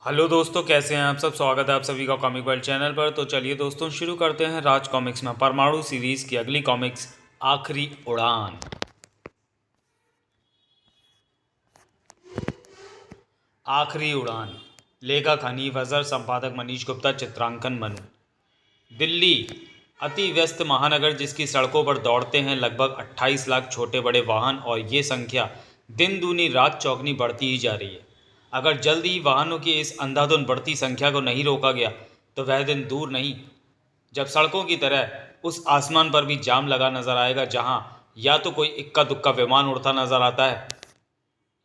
Hello दोस्तों, कैसे हैं आप सब। स्वागत है आप सभी का कॉमिक वर्ल्ड चैनल पर। तो चलिए दोस्तों, शुरू करते हैं राज कॉमिक्स में परमाणु सीरीज़ की अगली कॉमिक्स, आखिरी उड़ान। आखिरी उड़ान। लेखक हनीफ अजहर, संपादक मनीष गुप्ता, चित्रांकन मनु। दिल्ली, अति व्यस्त महानगर जिसकी सड़कों पर दौड़ते हैं लगभग 28 लाख छोटे बड़े वाहन, और ये संख्या दिन दूनी रात चौगनी बढ़ती ही जा रही है। अगर जल्द ही वाहनों की इस अंधाधुंध बढ़ती संख्या को नहीं रोका गया तो वह दिन दूर नहीं जब सड़कों की तरह उस आसमान पर भी जाम लगा नजर आएगा, जहां या तो कोई इक्का दुक्का विमान उड़ता नजर आता है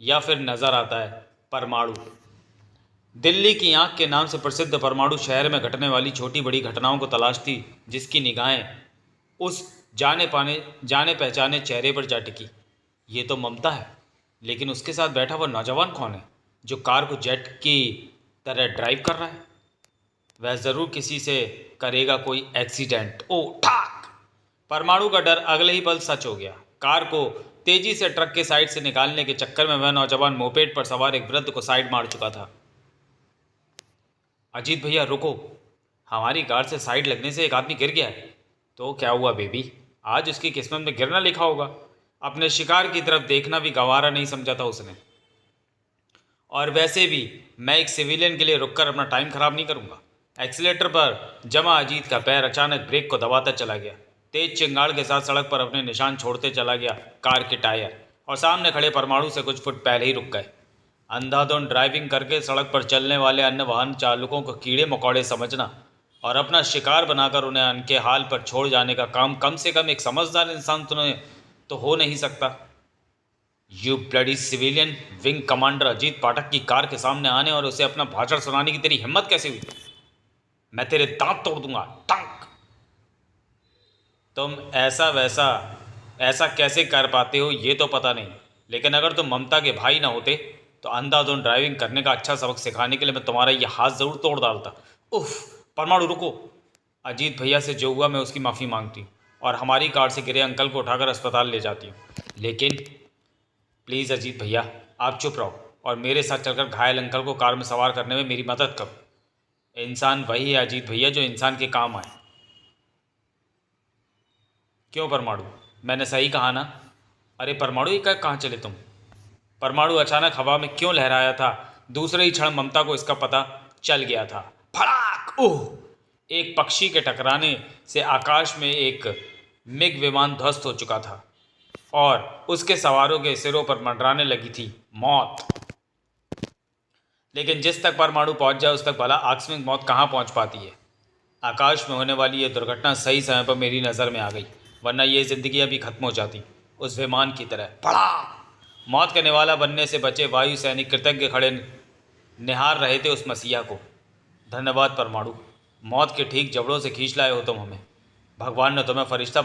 या फिर नजर आता है परमाणु। दिल्ली की आंख के नाम से प्रसिद्ध परमाणु शहर में घटने वाली छोटी बड़ी घटनाओं को तलाशती जिसकी निगाहें उस जाने पहचाने चेहरे पर जा टिकी। ये तो ममता है, लेकिन उसके साथ बैठा हुआ नौजवान कौन है जो कार को जेट की तरह ड्राइव कर रहा है? वह ज़रूर किसी से करेगा कोई एक्सीडेंट। ओ ठाक! परमाणु का डर अगले ही पल सच हो गया। कार को तेजी से ट्रक के साइड से निकालने के चक्कर में वह नौजवान मोपेड पर सवार एक वृद्ध को साइड मार चुका था। अजीत भैया रुको, हमारी कार से साइड लगने से एक आदमी गिर गया है। तो क्या हुआ बेबी, आज उसकी किस्मत में गिरना लिखा होगा। अपने शिकार की तरफ देखना भी गंवारा नहीं समझा था उसने। और वैसे भी मैं एक सिविलियन के लिए रुककर अपना टाइम खराब नहीं करूंगा। एक्सीलेटर पर जमा अजीत का पैर अचानक ब्रेक को दबाता चला गया। तेज चिंगाड़ के साथ सड़क पर अपने निशान छोड़ते चला गया कार के टायर, और सामने खड़े परमाणु से कुछ फुट पहले ही रुक गए। अंधाधुंध ड्राइविंग करके सड़क पर चलने वाले अन्य वाहन चालकों को कीड़े मकोड़े समझना और अपना शिकार बनाकर उन्हें उनके हाल पर छोड़ जाने का काम कम से कम एक समझदार इंसान तो हो नहीं सकता। You bloody civilian! Wing commander Ajit Pathak की कार के सामने आने और उसे अपना भाषण सुनाने की तेरी हिम्मत कैसे हुई? मैं तेरे दांत तोड़ दूंगा। टंक! तुम ऐसा कैसे कर पाते हो ये तो पता नहीं, लेकिन अगर तुम ममता के भाई ना होते तो अंधाधुंध ड्राइविंग करने का अच्छा सबक सिखाने के लिए मैं तुम्हारा ये हाथ ज़रूर तोड़ डालता। उफ! परमाणु रुको। अजीत भैया से जो हुआ मैं उसकी माफ़ी मांगती हूँ और हमारी कार से गिरे अंकल को उठाकर अस्पताल ले जाती हूँ, लेकिन प्लीज़ अजीत भैया, आप चुप रहो और मेरे साथ चलकर घायल अंकल को कार में सवार करने में मेरी मदद करो। इंसान वही है अजीत भैया जो इंसान के काम आए। क्यों परमाणु, मैंने सही कहा ना? अरे परमाणु, ये कहाँ चले तुम? परमाणु अचानक हवा में क्यों लहराया था, दूसरे ही क्षण ममता को इसका पता चल गया था। फड़ाक! ओह! एक पक्षी के टकराने से आकाश में एक मिग विमान ध्वस्त हो चुका था और उसके सवारों के सिरों पर मंडराने लगी थी मौत। लेकिन जिस तक परमाणु पहुंच जाए उस तक भला आकस्मिक मौत कहाँ पहुंच पाती है। आकाश में होने वाली यह दुर्घटना सही समय पर मेरी नज़र में आ गई, वरना ये ज़िंदगी अभी खत्म हो जाती उस विमान की तरह। पड़ा! मौत का निवाला बनने से बचे वायु सैनिक कृतज्ञ खड़े निहार रहे थे उस मसीहा को। धन्यवाद परमाणु, मौत के ठीक जबड़ों से खींच लाए हो तुम हमें। भगवान ने तुम्हें फरिश्ता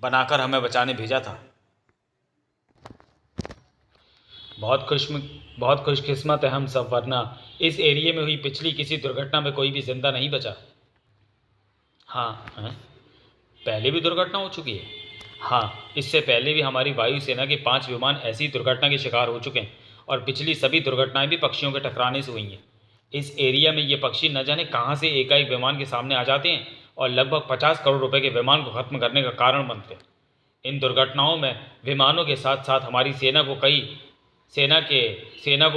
बनाकर हमें बचाने भेजा था। बहुत खुश बहुत खुशकिस्मत है हम सब, वरना इस एरिया में हुई पिछली किसी दुर्घटना में कोई भी जिंदा नहीं बचा। हाँ हाँ, पहले भी दुर्घटना हो चुकी है। हाँ, इससे पहले भी हमारी वायुसेना के 5 विमान ऐसी दुर्घटना के शिकार हो चुके हैं और पिछली सभी दुर्घटनाएं भी पक्षियों के टकराने से हुई हैं। इस एरिया में ये पक्षी न जाने कहाँ से एकाएक विमान के सामने आ जाते हैं और लगभग 50 करोड़ रुपए के विमान को खत्म करने का कारण बनते हैं। इन दुर्घटनाओं में विमानों के साथ साथ हमारी सेना को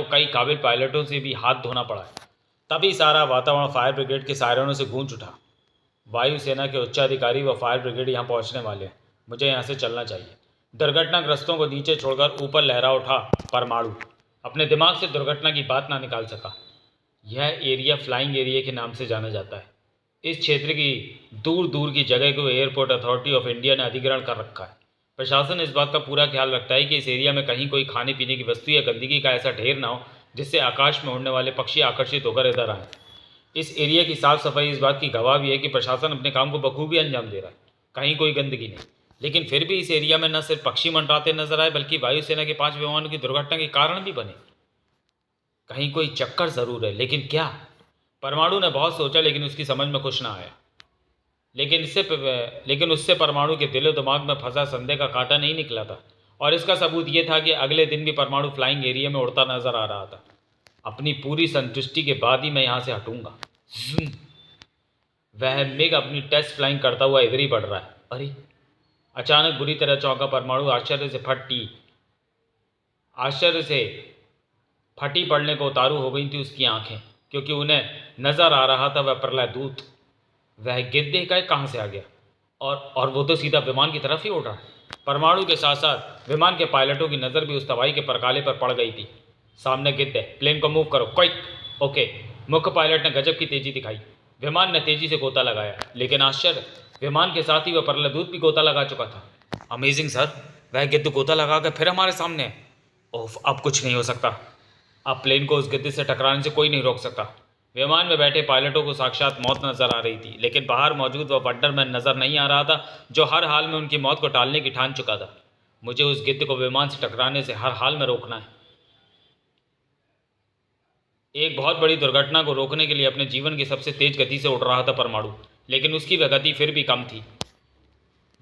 कई काबिल पायलटों से भी हाथ धोना पड़ा है। तभी सारा वातावरण फायर ब्रिगेड के सायरनों से गूंज उठा। वायुसेना के उच्चाधिकारी व फायर ब्रिगेड यहाँ पहुँचने वाले हैं। मुझे यहाँ से चलना चाहिए। दुर्घटनाग्रस्तों को नीचे छोड़कर ऊपर लहरा उठा परमाणु। अपने दिमाग से दुर्घटना की बात ना निकाल सका। यह एरिया फ्लाइंग एरिया के नाम से जाना जाता है। इस क्षेत्र की दूर दूर की जगह को एयरपोर्ट अथॉरिटी ऑफ इंडिया ने अधिग्रहण कर रखा है। प्रशासन इस बात का पूरा ख्याल रखता है कि इस एरिया में कहीं कोई खाने पीने की वस्तु या गंदगी का ऐसा ढेर ना हो जिससे आकाश में उड़ने वाले पक्षी आकर्षित होकर इधर आएँ। इस एरिया की साफ सफाई इस बात की गवाह भी है कि प्रशासन अपने काम को बखूबी अंजाम दे रहा है। कहीं कोई गंदगी नहीं, लेकिन फिर भी इस एरिया में न सिर्फ पक्षी मंडराते नजर आए बल्कि वायुसेना के 5 विमानों की दुर्घटना के कारण भी बने। कहीं कोई चक्कर जरूर है, लेकिन क्या? परमाणु ने बहुत सोचा लेकिन उसकी समझ में कुछ ना आया। लेकिन उससे परमाणु के दिलो दिमाग में फंसा संदेह का कांटा नहीं निकला था, और इसका सबूत ये था कि अगले दिन भी परमाणु फ्लाइंग एरिया में उड़ता नजर आ रहा था। अपनी पूरी संतुष्टि के बाद ही मैं यहाँ से हटूंगा। ज़ूम। वह मिग अपनी टेस्ट फ्लाइंग करता हुआ इधर ही बढ़ रहा है। अरे! अचानक बुरी तरह चौंका परमाणु। आश्चर्य से फटी पड़ने को उतारू हो गई थी उसकी आंखें, क्योंकि उन्हें नजर आ रहा था वह प्रलय दूत, वह गिद्ध का कहाँ से आ गया। और वो तो सीधा विमान की तरफ ही उड़ रहा है। परमाणु के साथ साथ विमान के पायलटों की नज़र भी उस तबाही के परकाले पर पड़ गई थी। सामने गिद्ध है, प्लेन को मूव करो, क्विक। ओके। मुख्य पायलट ने गजब की तेजी दिखाई। विमान ने तेजी से गोता लगाया, लेकिन आश्चर्य, विमान के साथ ही वह प्रलय दूत भी गोता लगा चुका था। अमेजिंग सर, वह गिद्ध गोता लगा कर फिर हमारे सामने है। ओफ, अब कुछ नहीं हो सकता। अब प्लेन को उस गिद्ध से टकराने से कोई नहीं रोक सकता। विमान में बैठे पायलटों को साक्षात मौत नजर आ रही थी, लेकिन बाहर मौजूद वह वंडरमैन नजर नहीं आ रहा था, जो हर हाल में उनकी मौत को टालने की ठान चुका था। मुझे उस गिद्ध को विमान से टकराने से हर हाल में रोकना है। एक बहुत बड़ी दुर्घटना को रोकने के लिए अपने जीवन की सबसे तेज गति से उड़ रहा था परमाणु, लेकिन उसकी वह गति फिर भी कम थी।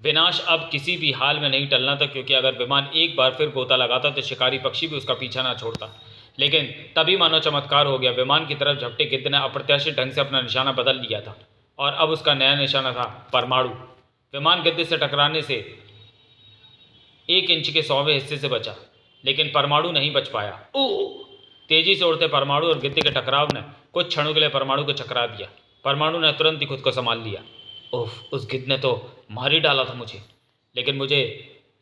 विनाश अब किसी भी हाल में नहीं टलना था, क्योंकि अगर विमान एक बार फिर गोता लगाता तो शिकारी पक्षी भी उसका पीछा ना छोड़ता। लेकिन तभी मानो चमत्कार हो गया। विमान की तरफ झपटे गिद्ध ने अप्रत्याशित ढंग से अपना निशाना बदल लिया था, और अब उसका नया निशाना था परमाणु। विमान गिद्ध से टकराने से 1 इंच के 100वें हिस्से से बचा, लेकिन परमाणु नहीं बच पाया। ओह! तेजी से उड़ते परमाणु और गिद्ध के टकराव ने कुछ क्षणों के लिए परमाणु को चकरा दिया। परमाणु ने तुरंत ही खुद को संभाल लिया। ओह, उस गिद्ध ने तो मार ही डाला था मुझे, लेकिन मुझे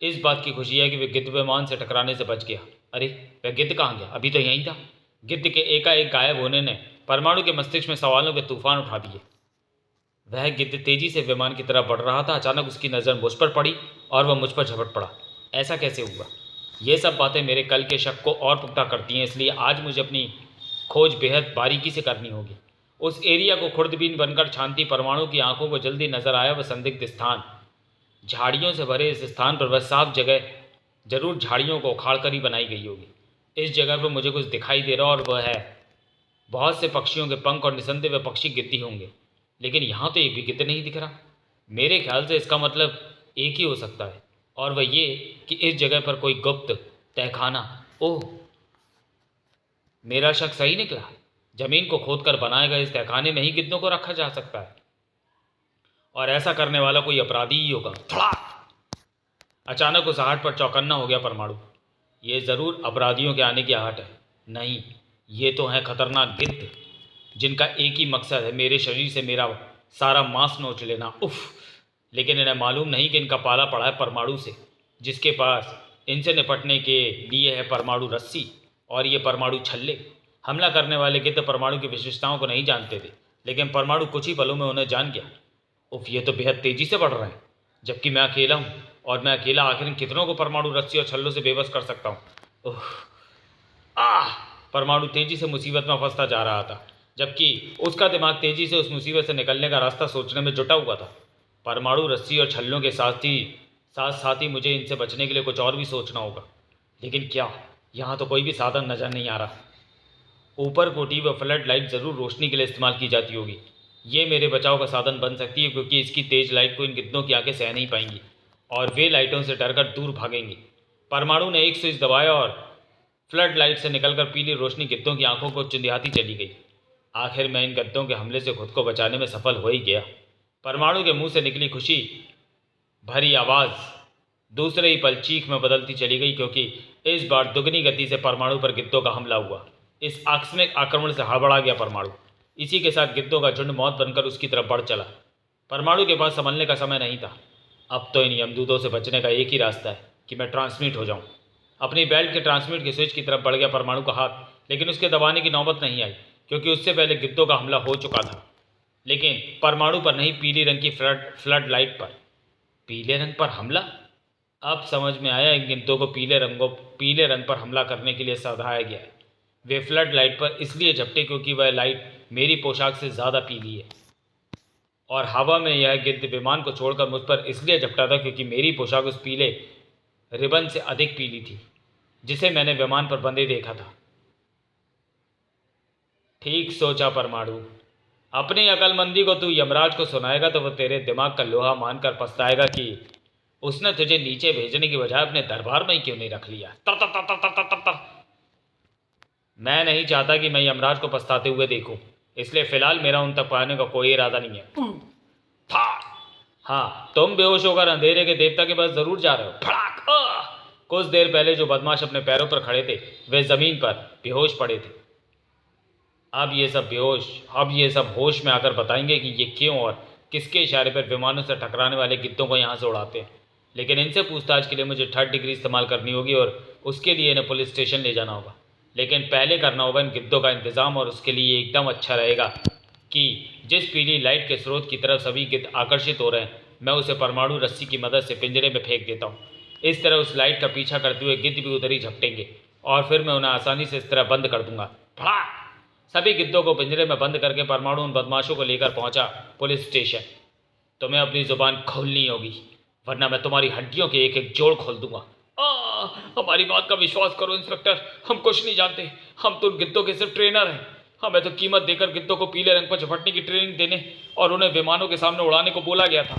इस बात की खुशी है कि वह गिद्ध विमान से टकराने से बच गया। अरे, वह गिद्ध कहाँ गया? अभी तो यहीं था। गिद्ध के एकाएक गायब होने ने परमाणु के मस्तिष्क में सवालों के तूफान उठा दिए। वह गिद्ध तेजी से विमान की तरफ बढ़ रहा था। अचानक उसकी नज़र मुझ पर पड़ी और वह मुझ पर झपट पड़ा। ऐसा कैसे हुआ? ये सब बातें मेरे कल के शक को और पुख्ता करती हैं, इसलिए आज मुझे अपनी खोज बेहद बारीकी से करनी होगी। उस एरिया को खुर्दबीन बनकर छानती परमाणु की आंखों को जल्दी नजर आया वह संदिग्ध स्थान। झाड़ियों से भरे इस स्थान पर वह साफ जगह जरूर झाड़ियों को उखाड़ कर ही बनाई गई होगी। इस जगह पर मुझे कुछ दिखाई दे रहा, और वह है बहुत से पक्षियों के पंख, और निसंदेह वह पक्षी गिद्ध होंगे, लेकिन यहाँ तो एक भी गिद्ध नहीं दिख रहा। मेरे ख्याल से इसका मतलब एक ही हो सकता है, और वह ये कि इस जगह पर कोई गुप्त तहखाना। ओह, मेरा शक सही निकला। जमीन को खोदकर बनाए गए इस तहखाने में ही गिद्धों को रखा जा सकता है, और ऐसा करने वाला कोई अपराधी ही होगा। थड़ाक! अचानक उस आहट पर चौकन्ना हो गया परमाणु। ये ज़रूर अपराधियों के आने की आहट है। नहीं, ये तो हैं खतरनाक गिद्ध, जिनका एक ही मकसद है मेरे शरीर से मेरा सारा मांस नोच लेना। उफ! लेकिन इन्हें मालूम नहीं कि इनका पाला पड़ा है परमाणु से, जिसके पास इनसे निपटने के लिए है परमाणु रस्सी और ये परमाणु छल्ले। हमला करने वाले गिद्ध परमाणु की विशेषताओं को नहीं जानते थे, लेकिन परमाणु कुछ ही पलों में उन्हें जान गया। उफ, ये तो बेहद तेजी से बढ़ रहे हैं, जबकि मैं अकेला हूँ, और मैं अकेला आखिर इन कितनों को परमाणु रस्सी और छल्लों से बेबस कर सकता हूँ। ओह! आह! परमाणु तेजी से मुसीबत में फंसता जा रहा था, जबकि उसका दिमाग तेजी से उस मुसीबत से निकलने का रास्ता सोचने में जुटा हुआ था। परमाणु रस्सी और छल्लों के साथ ही मुझे इनसे बचने के लिए कुछ और भी सोचना होगा, लेकिन क्या? यहाँ तो कोई भी साधन नजर नहीं आ रहा। ऊपर कोठी व फ्लड लाइट ज़रूर रोशनी के लिए इस्तेमाल की जाती होगी। ये मेरे बचाव का साधन बन सकती है, क्योंकि इसकी तेज लाइट को इन गिद्धों की आंखें सह नहीं पाएंगी और वे लाइटों से डरकर दूर भागेंगी। परमाणु ने एक स्विच दबाया और फ्लड लाइट से निकलकर पीली रोशनी गिद्धों की आंखों को चुंधियाती चली गई। आखिर मैं इन गद्दों के हमले से खुद को बचाने में सफल हो ही गया। परमाणु के मुंह से निकली खुशी भरी आवाज़ दूसरे ही पल चीख में बदलती चली गई, क्योंकि इस बार दुगनी गति से परमाणु पर गिद्धों का हमला हुआ। इस आकस्मिक आक्रमण से हड़बड़ा गया परमाणु। इसी के साथ गिद्धों का झुंड मौत बनकर उसकी तरफ बढ़ चला। परमाणु के पास संभलने का समय नहीं था। अब तो इन यमदूतों से बचने का एक ही रास्ता है कि मैं ट्रांसमिट हो जाऊं। अपनी बेल्ट के ट्रांसमिट के स्विच की तरफ बढ़ गया परमाणु का हाथ, लेकिन उसके दबाने की नौबत नहीं आई, क्योंकि उससे पहले गिद्धों का हमला हो चुका था। लेकिन परमाणु पर नहीं, पीली रंग की फ्लड लाइट पर। पीले रंग पर हमला? अब समझ में आया इन गिद्धों को पीले रंग पर हमला करने के लिए सौंधा गया है। वे फ्लड लाइट पर इसलिए झपटे क्योंकि वह लाइट मेरी पोशाक से ज़्यादा पीली है, और हवा में यह गिद्ध विमान को छोड़कर मुझ पर इसलिए झपटा था क्योंकि मेरी पोशाक उस पीले रिबन से अधिक पीली थी, जिसे मैंने विमान पर बंधे देखा था। ठीक सोचा परमाणु। अपनी अकलमंदी को तू यमराज को सुनाएगा तो वह तेरे दिमाग का लोहा मानकर पछताएगा कि उसने तुझे नीचे भेजने की बजाय अपने दरबार में ही क्यों नहीं रख लिया। तर तर तर तर तर तर तर। मैं नहीं चाहता कि मैं यमराज को पछताते हुए देखूं, इसलिए फिलहाल मेरा उन तक पहुंचने का कोई इरादा नहीं है। था। हाँ, तुम बेहोश होकर अंधेरे के देवता के पास जरूर जा रहे हो। फड़ाक। कुछ देर पहले जो बदमाश अपने पैरों पर खड़े थे वे जमीन पर बेहोश पड़े थे। अब ये सब होश में आकर बताएंगे कि ये क्यों और किसके इशारे पर विमानों से टकराने वाले गिद्धों को यहाँ से उड़ाते हैं। लेकिन इनसे पूछताछ के लिए मुझे 3rd डिग्री इस्तेमाल करनी होगी और उसके लिए इन्हें पुलिस स्टेशन ले जाना होगा। लेकिन पहले करना होगा इन गिद्धों का इंतज़ाम, और उसके लिए एकदम अच्छा रहेगा कि जिस पीली लाइट के स्रोत की तरफ सभी गिद्ध आकर्षित हो रहे हैं मैं उसे परमाणु रस्सी की मदद से पिंजरे में फेंक देता हूँ। इस तरह उस लाइट का पीछा करते हुए गिद्ध भी उधर ही झपटेंगे और फिर मैं उन्हें आसानी से इस तरह बंद कर दूंगा। फड़ाक। सभी गिद्धों को पिंजरे में बंद करके परमाणु उन बदमाशों को लेकर पहुंचा पुलिस स्टेशन। तुम्हें अपनी जुबान खोलनी होगी वरना मैं तुम्हारी हड्डियों के एक एक जोड़ खोल दूंगा। हमारी बात का विश्वास करो इंस्पेक्टर, हम कुछ नहीं जानते, हम तो उन गिद्धों के सिर्फ ट्रेनर हैं। हमें तो कीमत देकर गिद्धों को पीले रंग पर झपटने की ट्रेनिंग देने और उन्हें विमानों के सामने उड़ाने को बोला गया था।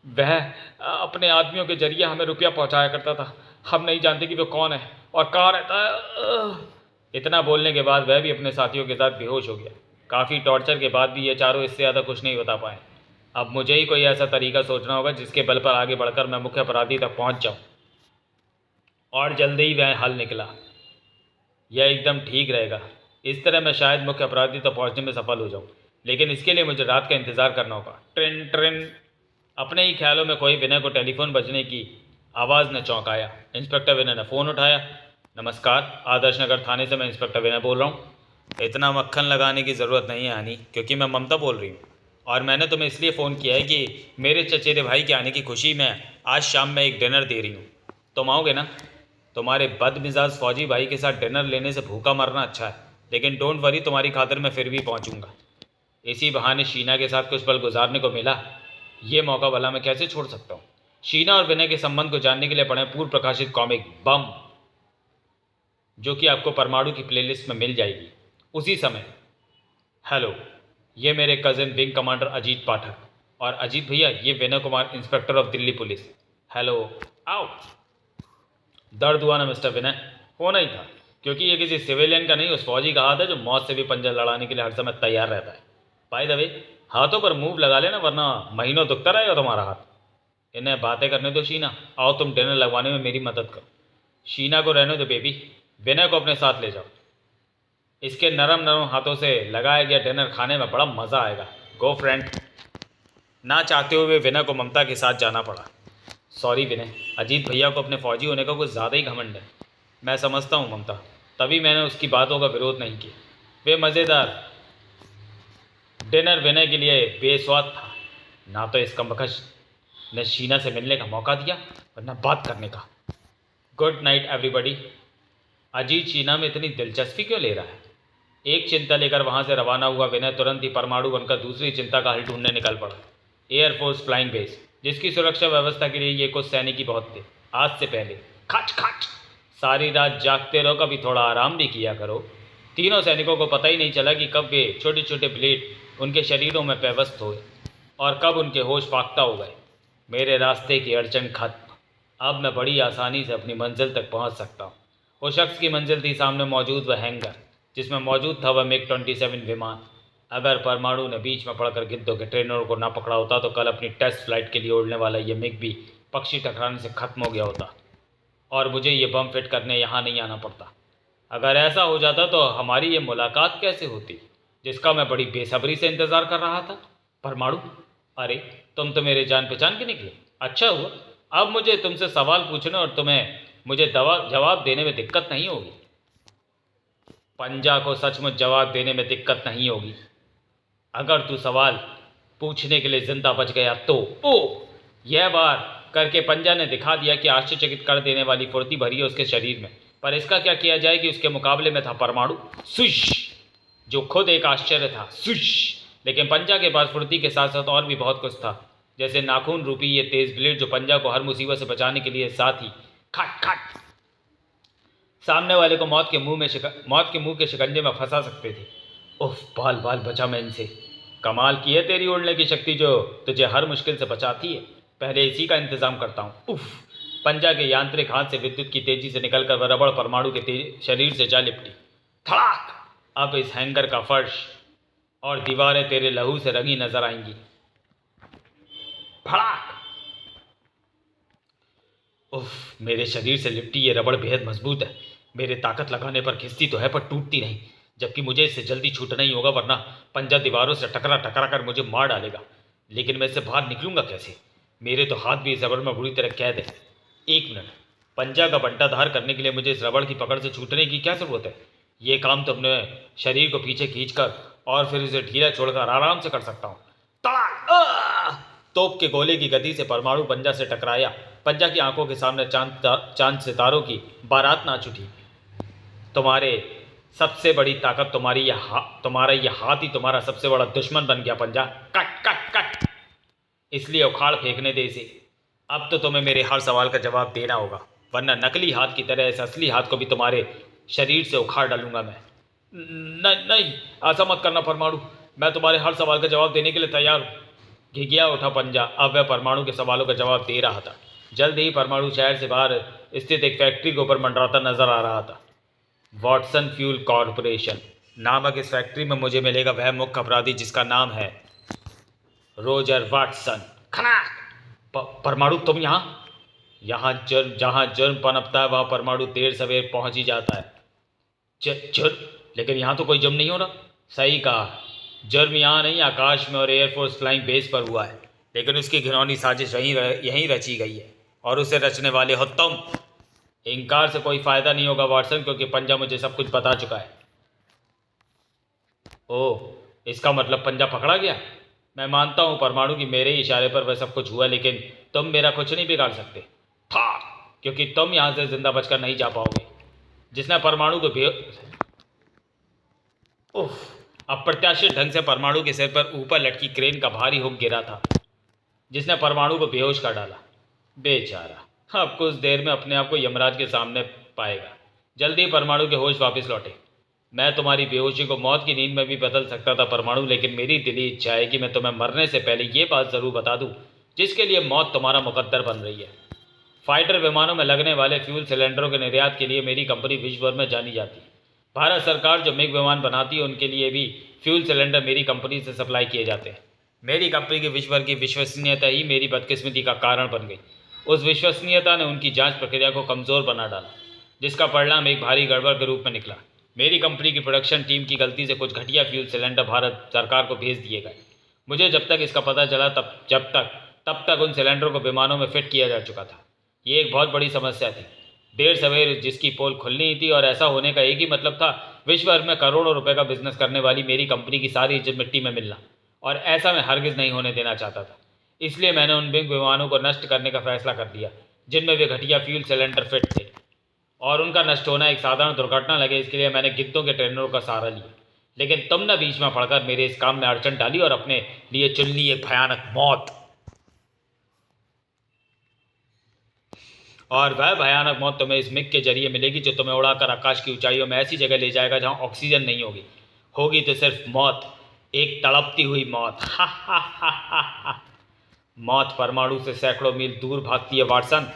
वह अपने आदमियों के जरिए हमें रुपया पहुंचाया करता था। हम नहीं जानते कि वो कौन है और कहाँ रहता है। इतना बोलने के बाद वह भी अपने साथियों के साथ बेहोश हो गया। काफ़ी टॉर्चर के बाद भी ये चारों इससे ज़्यादा कुछ नहीं बता पाए। अब मुझे ही कोई ऐसा तरीका सोचना होगा जिसके बल पर आगे बढ़कर मैं मुख्य अपराधी तक पहुंच जाऊं। और जल्दी ही वह हल निकला। यह एकदम ठीक रहेगा। इस तरह मैं शायद मुख्य अपराधी तक पहुंचने में सफल हो जाऊं। लेकिन इसके लिए मुझे रात का इंतज़ार करना होगा। Train train. अपने ही ख्यालों में कोई विनय को टेलीफोन बजने की आवाज़ ने चौंकाया। इंस्पेक्टर विनय ने फ़ोन उठाया। नमस्कार, आदर्श नगर थाने से मैं इंस्पेक्टर विनय बोल रहा हूँ। इतना मक्खन लगाने की ज़रूरत नहीं है हनी, क्योंकि मैं ममता बोल रही हूँ और मैंने तुम्हें इसलिए फ़ोन किया है कि मेरे चचेरे भाई के आने की खुशी में आज शाम में एक डिनर दे रही हूँ। तुम आओगे ना? तुम्हारे बदमिजाज फौजी भाई के साथ डिनर लेने से भूखा मरना अच्छा है, लेकिन डोंट वरी, तुम्हारी खातिर मैं फिर भी पहुँचूँगा। इसी बहाने शीना के साथ कुछ पल गुजारने को मिला, ये मौका भला मैं कैसे छोड़ सकता हूँ। शीना और विनय के संबंध को जानने के लिए पढ़ें पूर्व प्रकाशित कॉमिक बम, जो कि आपको परमाणु की प्लेलिस्ट में मिल जाएगी उसी समय। हेलो, ये मेरे cousin wing commander Ajit Pathak, और अजीत भैया ये Vinay Kumar, inspector of Delhi police. Hello. आओ। दर्द हुआ ना मिस्टर विनय? होना ही था, क्योंकि ये किसी सिविलियन का नहीं उस फौजी का हाथ है जो मौत से भी पंजा लड़ाने के लिए हर समय तैयार रहता है। बाय द वे, हाथों पर मूव लगा लेना वरना महीनों दुखता रहेगा तुम्हारा हाथ। इन्हें बातें करने दो शीना, आओ तुम डिनर लगवाने में मेरी मदद करो। शीना को रहने दो बेबी, विनय को अपने साथ ले जाओ। इसके नरम नरम हाथों से लगाया गया डिनर खाने में बड़ा मज़ा आएगा। गो फ्रेंड। ना चाहते हुए विनय को ममता के साथ जाना पड़ा। सॉरी विनय, अजीत भैया को अपने फौजी होने का कुछ ज़्यादा ही घमंड है। मैं समझता हूँ ममता, तभी मैंने उसकी बातों का विरोध नहीं किया। वे मज़ेदार डिनर विनय के लिए बेस्वाद था। ना तो इसका बखश ने शीना से मिलने का मौका दिया और न बात करने का। Good night everybody. Ajit Sheena में इतनी दिलचस्पी क्यों ले रहा है? एक चिंता लेकर वहां से रवाना हुआ विनय तुरंत ही परमाणु बनकर दूसरी चिंता का हल ढूंढने निकल पड़ा। एयरफोर्स फ्लाइंग बेस, जिसकी सुरक्षा व्यवस्था के लिए ये कुछ सैनिक ही बहुत थे। आज से पहले खच खच सारी रात जागते रहो, कभी थोड़ा आराम भी किया करो। तीनों सैनिकों को पता ही नहीं चला कि कब वे छोटे छोटे ब्लेड उनके शरीरों में पेवस्त हुए और कब उनके होश फाख्ता हो गए। मेरे रास्ते की अड़चन खत्म। अब मैं बड़ी आसानी से अपनी मंजिल तक पहुंच सकता हूं। वो शख्स की मंजिल थी सामने मौजूद वह हैंगर, जिसमें मौजूद था वह MiG-27 विमान। अगर परमाणु ने बीच में पड़कर गिद्धों के ट्रेनरों को ना पकड़ा होता तो कल अपनी टेस्ट फ्लाइट के लिए उड़ने वाला ये मिग भी पक्षी टकराने से खत्म हो गया होता और मुझे ये बम फिट करने यहाँ नहीं आना पड़ता। अगर ऐसा हो जाता तो हमारी ये मुलाकात कैसे होती, जिसका मैं बड़ी बेसब्री से इंतज़ार कर रहा था। परमाणु, अरे तुम तो मेरे जान पहचान के निकले। अच्छा हुआ, अब मुझे तुमसे सवाल पूछने और तुम्हें मुझे जवाब देने में दिक्कत नहीं होगी। पंजा को सचमुच जवाब देने में दिक्कत नहीं होगी। अगर तू सवाल पूछने के लिए जिंदा बच गया तो। यह बार करके पंजा ने दिखा दिया कि आश्चर्यचकित कर देने वाली फुर्ती भरी है उसके शरीर में। पर इसका क्या किया जाए कि उसके मुकाबले में था परमाणु, स्विश, जो खुद एक आश्चर्य था। स्विश। लेकिन पंजा के पास फुर्ती के साथ साथ और भी बहुत कुछ था, जैसे नाखून रूपी ये तेज ब्लेड जो पंजा को हर मुसीबत से बचाने के लिए साथ ही खट खट सामने वाले को मौत के मुंह के शिकंजे में फंसा सकते थे। उफ, बाल बाल बचा मैं इनसे। कमाल की है तेरी उड़ने की शक्ति जो तुझे हर मुश्किल से बचाती है। पहले इसी का इंतजाम करता हूँ। उफ। पंजा के यांत्रिक हाथ से विद्युत की तेजी से निकलकर वह रबड़ परमाणु के शरीर से जा लिपटी। धड़ाक। अब इस हैंगर का फर्श और दीवारें तेरे लहू से रंगी नजर आएंगी। फड़ाक। उफ, मेरे शरीर से लिपटी ये रबड़ बेहद मजबूत है। मेरे ताकत लगाने पर खिंचती तो है पर टूटती नहीं, जबकि मुझे इससे जल्दी छूटना ही होगा, वरना पंजा दीवारों से टकरा टकरा कर मुझे मार डालेगा। लेकिन मैं इससे बाहर निकलूंगा कैसे? मेरे तो हाथ भी इस रबड़ में बुरी तरह कैद है। एक मिनट, पंजा का बंटा धार करने के लिए मुझे इस रबड़ की पकड़ से छूटने की क्या जरूरत है? ये काम तो अपने शरीर को पीछे खींचकर और फिर इसे ढीला छोड़कर आराम से कर सकता हूँ। तड़ाक! तोप के गोले की गति से परमाणु पंजा से टकराया। पंजा की आंखों के सामने चांद सितारों की बारात नाच उठी। तुम्हारे सबसे बड़ी ताकत तुम्हारा यह हाथ ही तुम्हारा सबसे बड़ा दुश्मन बन गया पंजा। Cut cut cut. इसलिए उखाड़ फेंकने दे इसे। अब तो तुम्हें मेरे हर सवाल का जवाब देना होगा, वरना नकली हाथ की तरह इस असली हाथ को भी तुम्हारे शरीर से उखाड़ डालूंगा मैं। नहीं नहीं, ऐसा मत करना परमाणु, मैं तुम्हारे हर सवाल का जवाब देने के लिए तैयार हूँ। घिघिया उठा पंजा। अब वह परमाणु के सवालों का जवाब दे रहा था। जल्द ही परमाणु शहर से बाहर स्थित एक फैक्ट्री के ऊपर मंडराता नजर आ रहा था। वॉटसन फ्यूल कॉरपोरेशन नामक इस फैक्ट्री में मुझे मिलेगा वह मुख्य अपराधी जिसका नाम है रोजर वाटसन। खनाक। परमाणु तुम यहाँ? जहाँ जुर्म पनपता है वहाँ परमाणु देर सवेर पहुँच ही जाता है। जुर्म? लेकिन यहाँ तो कोई जुर्म नहीं हो रहा। सही कहा, जुर्म यहाँ नहीं, आकाश में और एयरफोर्स फ्लाइंग बेस पर हुआ है। लेकिन उसकी घिनौनी साजिश यहीं रची गई है और उसे रचने वाले हो तुम। इनकार से कोई फायदा नहीं होगा वाटसन, क्योंकि पंजा मुझे सब कुछ बता चुका है। ओह, इसका मतलब पंजा पकड़ा गया? मैं मानता हूँ परमाणु की मेरे ही इशारे पर वह सब कुछ हुआ, लेकिन तुम मेरा कुछ नहीं बिगाड़ सकते था, क्योंकि तुम यहाँ से जिंदा बचकर नहीं जा पाओगे। जिसने परमाणु को अप्रत्याशित ढंग से परमाणु के सिर पर ऊपर लटकी क्रेन का भारी हुक गिरा था, जिसने परमाणु को बेहोश कर डाला। बेचारा अब कुछ देर में अपने आप को यमराज के सामने पाएगा। जल्दी परमाणु के होश वापस लौटे। मैं तुम्हारी बेहोशी को मौत की नींद में भी बदल सकता था परमाणु, लेकिन मेरी दिली इच्छा है कि मैं तुम्हें मरने से पहले ये बात ज़रूर बता दूं, जिसके लिए मौत तुम्हारा मुकद्दर बन रही है। फाइटर विमानों में लगने वाले फ्यूल सिलेंडरों के निर्यात के लिए मेरी कंपनी विश्व भर में जानी जाती है। भारत सरकार जो मिग विमान बनाती है उनके लिए भी फ्यूल सिलेंडर मेरी कंपनी से सप्लाई किए जाते हैं। मेरी कंपनी की विश्व भर की विश्वसनीयता ही मेरी बदकिस्मती का कारण बन गई। उस विश्वसनीयता ने उनकी जांच प्रक्रिया को कमज़ोर बना डाला, जिसका परिणाम एक भारी गड़बड़ के रूप में निकला। मेरी कंपनी की प्रोडक्शन टीम की गलती से कुछ घटिया फ्यूल सिलेंडर भारत सरकार को भेज दिए गए। मुझे जब तक इसका पता चला तब तक उन सिलेंडरों को विमानों में फिट किया जा चुका था। ये एक बहुत बड़ी समस्या थी। देर सवेर जिसकी पोल खुलनी ही थी, और ऐसा होने का एक ही मतलब था, विश्व भर में करोड़ों रुपए का बिजनेस करने वाली मेरी कंपनी की सारी इज्जत मिट्टी में मिलना। और ऐसा मैं हरगिज़ नहीं होने देना चाहता था। इसलिए मैंने उन मिग विमानों को नष्ट करने का फैसला कर दिया जिनमें वे घटिया फ्यूल सिलेंडर फिट थे, और उनका नष्ट होना एक साधारण दुर्घटना लगे इसके लिए मैंने गिद्धों के ट्रेनरों का सहारा लिया। लेकिन तुम ने बीच में पड़कर मेरे इस काम में अड़चन डाली और अपने लिए चुन ली एक भयानक मौत। और वह भयानक मौत तुम्हें इस मिग के जरिए मिलेगी जो तुम्हें उड़ाकर आकाश की ऊंचाइयों में ऐसी जगह ले जाएगा जहां ऑक्सीजन नहीं होगी तो सिर्फ मौत, एक तड़पती हुई मौत। हा हा हा हा हा। मौत परमाणु से सैकड़ों मील दूर भागती है वाटसन,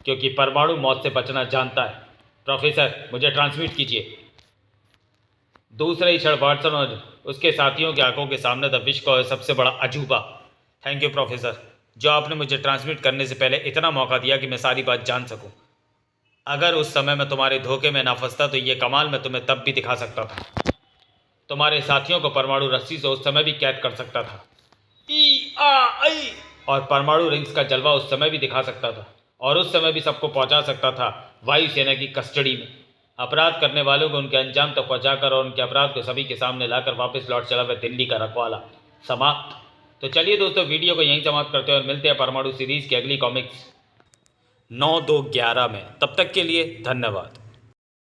क्योंकि परमाणु मौत से बचना जानता है। प्रोफेसर, मुझे ट्रांसमिट कीजिए। दूसरे ही क्षण वाटसन और उसके साथियों की आंखों के सामने था विश्व का सबसे बड़ा अजूबा। थैंक यू प्रोफेसर, जो आपने मुझे ट्रांसमिट करने से पहले इतना मौका दिया कि मैं सारी बात जान सकूं। अगर उस समय मैं तुम्हारे धोखे में ना फंसता तो ये कमाल मैं तुम्हें तब भी दिखा सकता था। तुम्हारे साथियों को परमाणु रस्सी से उस समय भी कैद कर सकता था। ई आ आई। और परमाणु रिंग्स का जलवा उस समय भी दिखा सकता था, और उस समय भी सबको पहुंचा सकता था वायुसेना की कस्टडी में। अपराध करने वालों को उनके अंजाम तक पहुंचाकर और उनके अपराध को सभी के सामने लाकर वापस लौट चला वह दिल्ली का रखवाला। समाप्त। तो चलिए दोस्तों, वीडियो को यहीं समाप्त करते हैं और मिलते हैं परमाणु सीरीज़ की अगली कॉमिक्स 9-2-11 में। तब तक के लिए धन्यवाद।